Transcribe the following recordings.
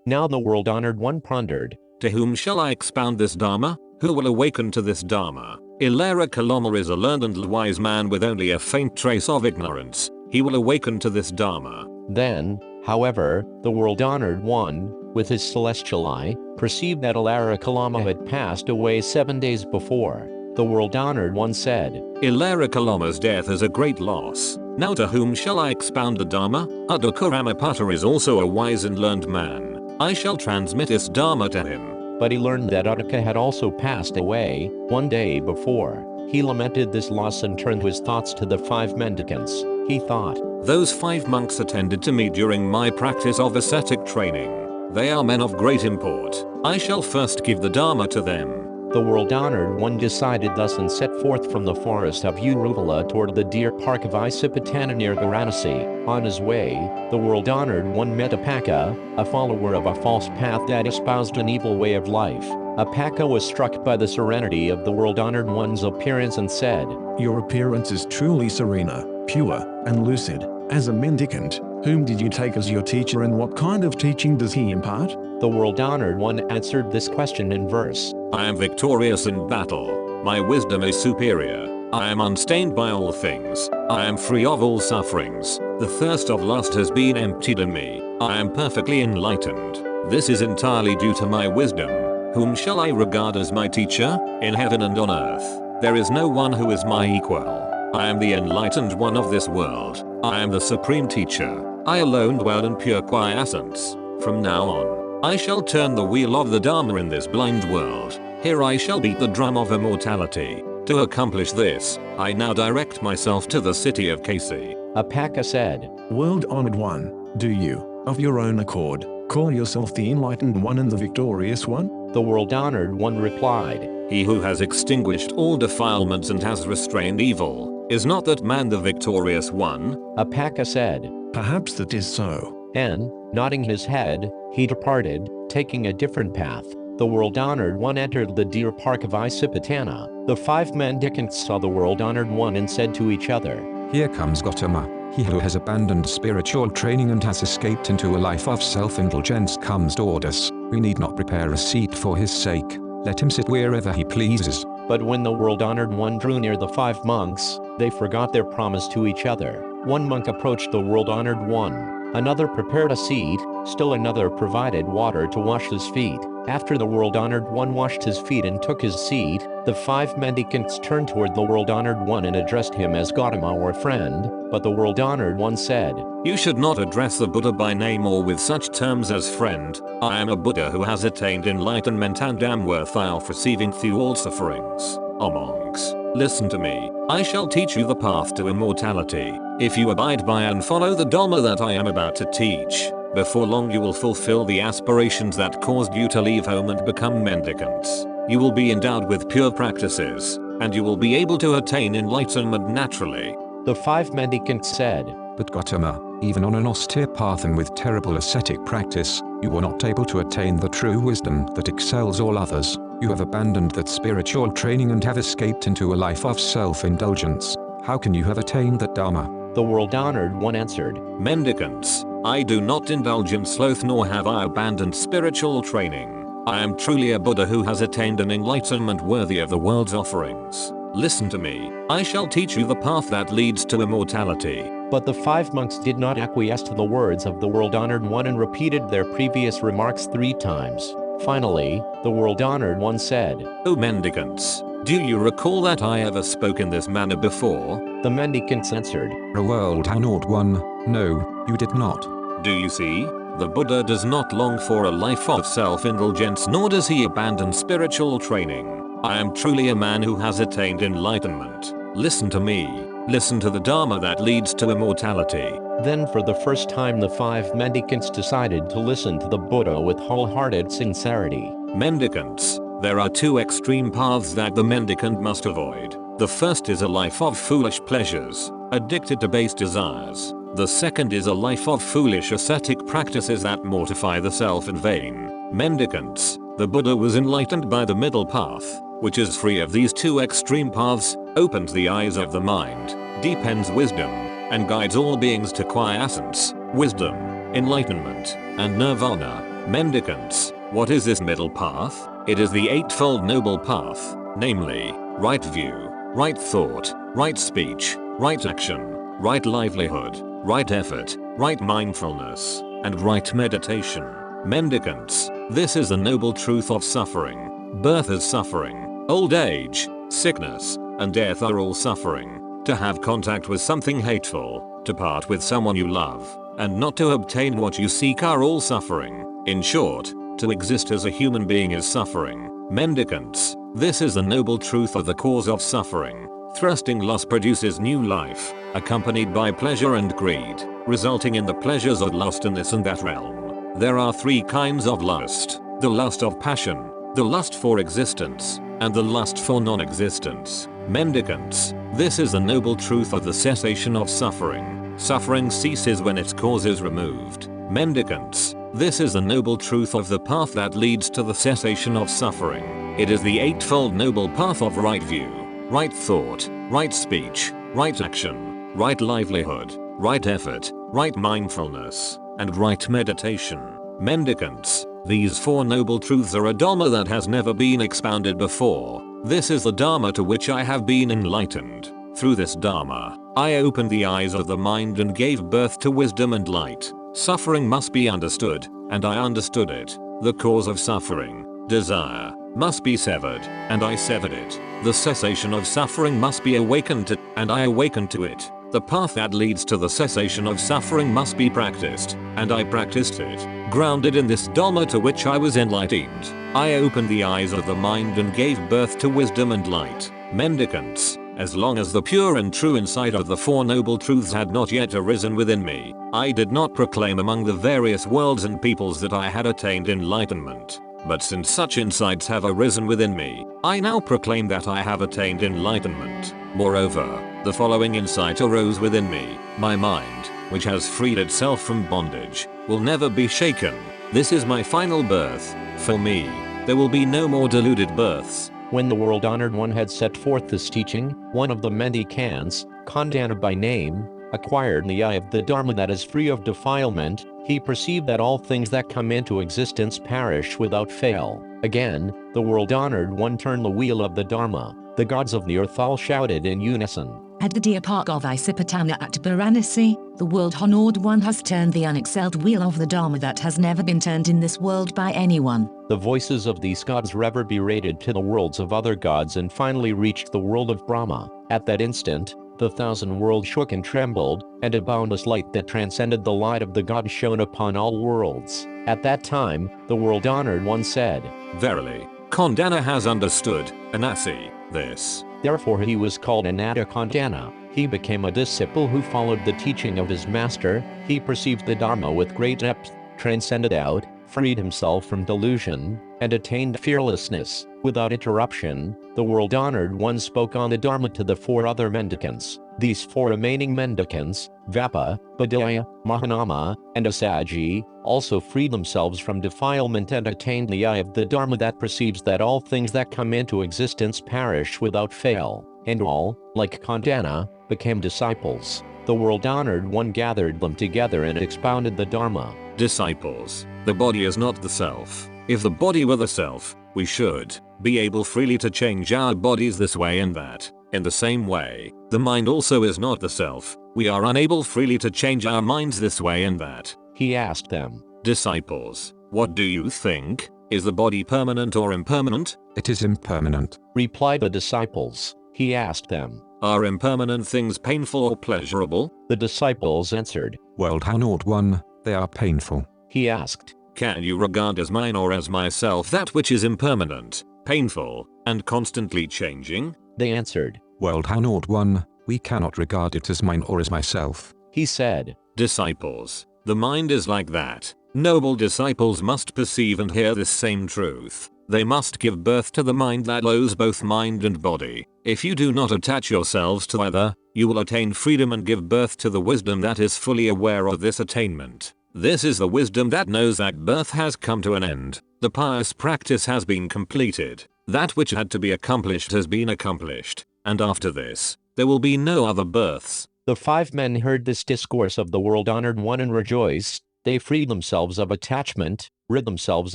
Now the world-honored one pondered. To whom shall I expound this Dharma? Who will awaken to this Dharma? Ilera Kalama is a learned and wise man with only a faint trace of ignorance. He will awaken to this Dharma. Then, however, the world-honored one, with his celestial eye, perceived that Ilera Kalama had passed away 7 days before. The world-honored one said, Ilera Kalama's death is a great loss. Now to whom shall I expound the Dharma? Uddaka is also a wise and learned man. I shall transmit this Dharma to him. But he learned that Uddaka had also passed away 1 day before. He lamented this loss and turned his thoughts to the 5 mendicants. He thought, those 5 monks attended to me during my practice of ascetic training. They are men of great import. I shall first give the Dharma to them. The world-honored one decided thus and set forth from the forest of Uruvala toward the deer park of Isipatana near Varanasi. On his way, the world-honored one met Upaka, a follower of a false path that espoused an evil way of life. Upaka was struck by the serenity of the world-honored one's appearance and said, Your appearance is truly serena, pure, and lucid. As a mendicant, whom did you take as your teacher and what kind of teaching does he impart? The world-honored one answered this question in verse. I am victorious in battle. My wisdom is superior. I am unstained by all things. I am free of all sufferings. The thirst of lust has been emptied in me. I am perfectly enlightened. This is entirely due to my wisdom. Whom shall I regard as my teacher? In heaven and on earth, there is no one who is my equal. I am the enlightened one of this world. I am the supreme teacher. I alone dwell in pure quiescence. From now on, I shall turn the wheel of the Dharma in this blind world. Here I shall beat the drum of immortality. To accomplish this, I now direct myself to the city of Kasi. Upaka said, World-honored one, do you, of your own accord, call yourself the enlightened one and the victorious one? The world-honored one replied, He who has extinguished all defilements and has restrained evil, is not that man the victorious one? Upaka said, Perhaps that is so. And, nodding his head, he departed, taking a different path. The world-honored one entered the deer park of Isipatana. The 5 mendicants saw the world-honored one and said to each other, Here comes Gautama. He who has abandoned spiritual training and has escaped into a life of self-indulgence comes toward us. We need not prepare a seat for his sake. Let him sit wherever he pleases. But when the world-honored one drew near the 5 monks, they forgot their promise to each other. One monk approached the world-honored one. Another prepared a seat, still another provided water to wash his feet. After the world-honored one washed his feet and took his seat, the 5 mendicants turned toward the world-honored one and addressed him as Gautama or friend, but the world-honored one said, You should not address the Buddha by name or with such terms as friend. I am a Buddha who has attained enlightenment and am worthwhile of receiving through all sufferings. O monks, listen to me. I shall teach you the path to immortality. If you abide by and follow the Dharma that I am about to teach, before long you will fulfill the aspirations that caused you to leave home and become mendicants. You will be endowed with pure practices, and you will be able to attain enlightenment naturally. The 5 mendicants said, But Gautama, even on an austere path and with terrible ascetic practice, you were not able to attain the true wisdom that excels all others. You have abandoned that spiritual training and have escaped into a life of self-indulgence. How can you have attained that Dharma? The world-honored one answered, Mendicants, I do not indulge in sloth nor have I abandoned spiritual training. I am truly a Buddha who has attained an enlightenment worthy of the world's offerings. Listen to me. I shall teach you the path that leads to immortality. But the 5 monks did not acquiesce to the words of the world-honored one and repeated their previous remarks 3 times. Finally, the world-honored one said, O mendicants, do you recall that I ever spoke in this manner before? The mendicants answered, A world-honored one, no, you did not. Do you see? The Buddha does not long for a life of self-indulgence nor does he abandon spiritual training. I am truly a man who has attained enlightenment. Listen to me. Listen to the Dharma that leads to immortality. Then for the first time the 5 mendicants decided to listen to the Buddha with wholehearted sincerity. Mendicants, there are 2 extreme paths that the mendicant must avoid. The first is a life of foolish pleasures, addicted to base desires. The second is a life of foolish ascetic practices that mortify the self in vain. Mendicants, the Buddha was enlightened by the middle path, which is free of these 2 extreme paths, opens the eyes of the mind, deepens wisdom, and guides all beings to quiescence, wisdom, enlightenment, and nirvana. Mendicants, what is this middle path? It is the Eightfold Noble Path, namely, right view, right thought, right speech, right action, right livelihood, right effort, right mindfulness, and right meditation. Mendicants, this is the noble truth of suffering. Birth is suffering, old age, sickness, and death are all suffering. To have contact with something hateful, to part with someone you love, and not to obtain what you seek are all suffering. In short, to exist as a human being is suffering. Mendicants, this is the noble truth of the cause of suffering. Thrusting loss produces new life, accompanied by pleasure and greed, resulting in the pleasures of lust in this and that realm. There are three kinds of lust: the lust of passion, the lust for existence, and the lust for non-existence. Mendicants, this is the noble truth of the cessation of suffering. Suffering ceases when its cause is removed. Mendicants, this is the noble truth of the path that leads to the cessation of suffering. It is the Eightfold Noble Path of right view, right thought, right speech, right action, right livelihood, right effort, right mindfulness, and right meditation. Mendicants, these four noble truths are a Dharma that has never been expounded before. This is the Dharma to which I have been enlightened. Through this Dharma, I opened the eyes of the mind and gave birth to wisdom and light. Suffering must be understood, and I understood it. The cause of suffering, desire, must be severed, and I severed it. The cessation of suffering must be awakened to, and I awakened to it. The path that leads to the cessation of suffering must be practiced, and I practiced it. Grounded in this Dharma to which I was enlightened, I opened the eyes of the mind and gave birth to wisdom and light. Mendicants, as long as the pure and true insight of the Four Noble Truths had not yet arisen within me, I did not proclaim among the various worlds and peoples that I had attained enlightenment. But since such insights have arisen within me, I now proclaim that I have attained enlightenment. Moreover, the following insight arose within me: my mind, which has freed itself from bondage, will never be shaken. This is my final birth. For me, there will be no more deluded births. When the World Honored One had set forth this teaching, one of the mendicants, Kondañña by name, acquired the eye of the Dharma that is free of defilement. He perceived that all things that come into existence perish without fail. Again, the World Honored One turned the wheel of the Dharma. The gods of the earth all shouted in unison. At the Upaka of Isipatana at Varanasi, the World Honored One has turned the unexcelled wheel of the Dharma that has never been turned in this world by anyone. The voices of these gods reverberated to the worlds of other gods and finally reached the world of Brahma. At that instant, the thousand worlds shook and trembled, and a boundless light that transcended the light of the God shone upon all worlds. At that time, the World Honored One said, Verily, Kondañña has understood, Anasi, this. Therefore he was called Ananta Kondañña. He became a disciple who followed the teaching of his master. He perceived the Dharma with great depth, transcended out, freed himself from delusion, and attained fearlessness. Without interruption, the World Honored One spoke on the Dharma to the four other mendicants. These four remaining mendicants, Vapa, Buddha, Mahanama, and Asaji, also freed themselves from defilement and attained the eye of the Dharma that perceives that all things that come into existence perish without fail, and all, like Kondañña, became disciples. The World Honored One gathered them together and expounded the Dharma. Disciples, the body is not the self. If the body were the self, we should be able freely to change our bodies this way and that. In the same way, the mind also is not the self. We are unable freely to change our minds this way and that. He asked them, Disciples, what do you think? Is the body permanent or impermanent? It is impermanent, replied the disciples. He asked them, Are impermanent things painful or pleasurable? The disciples answered, World Honored One, they are painful. He asked, Can you regard as mine or as myself that which is impermanent, painful, and constantly changing? They answered, World Honored One, we cannot regard it as mine or as myself. He said, Disciples, the mind is like that. Noble disciples must perceive and hear this same truth. They must give birth to the mind that knows both mind and body. If you do not attach yourselves to either, you will attain freedom and give birth to the wisdom that is fully aware of this attainment. This is the wisdom that knows that birth has come to an end. The pious practice has been completed. That which had to be accomplished has been accomplished. And after this, there will be no other births. The 5 men heard this discourse of the World Honored One and rejoiced. They freed themselves of attachment, rid themselves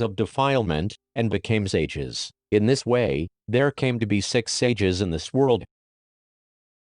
of defilement, and became sages. In this way, there came to be 6 sages in this world,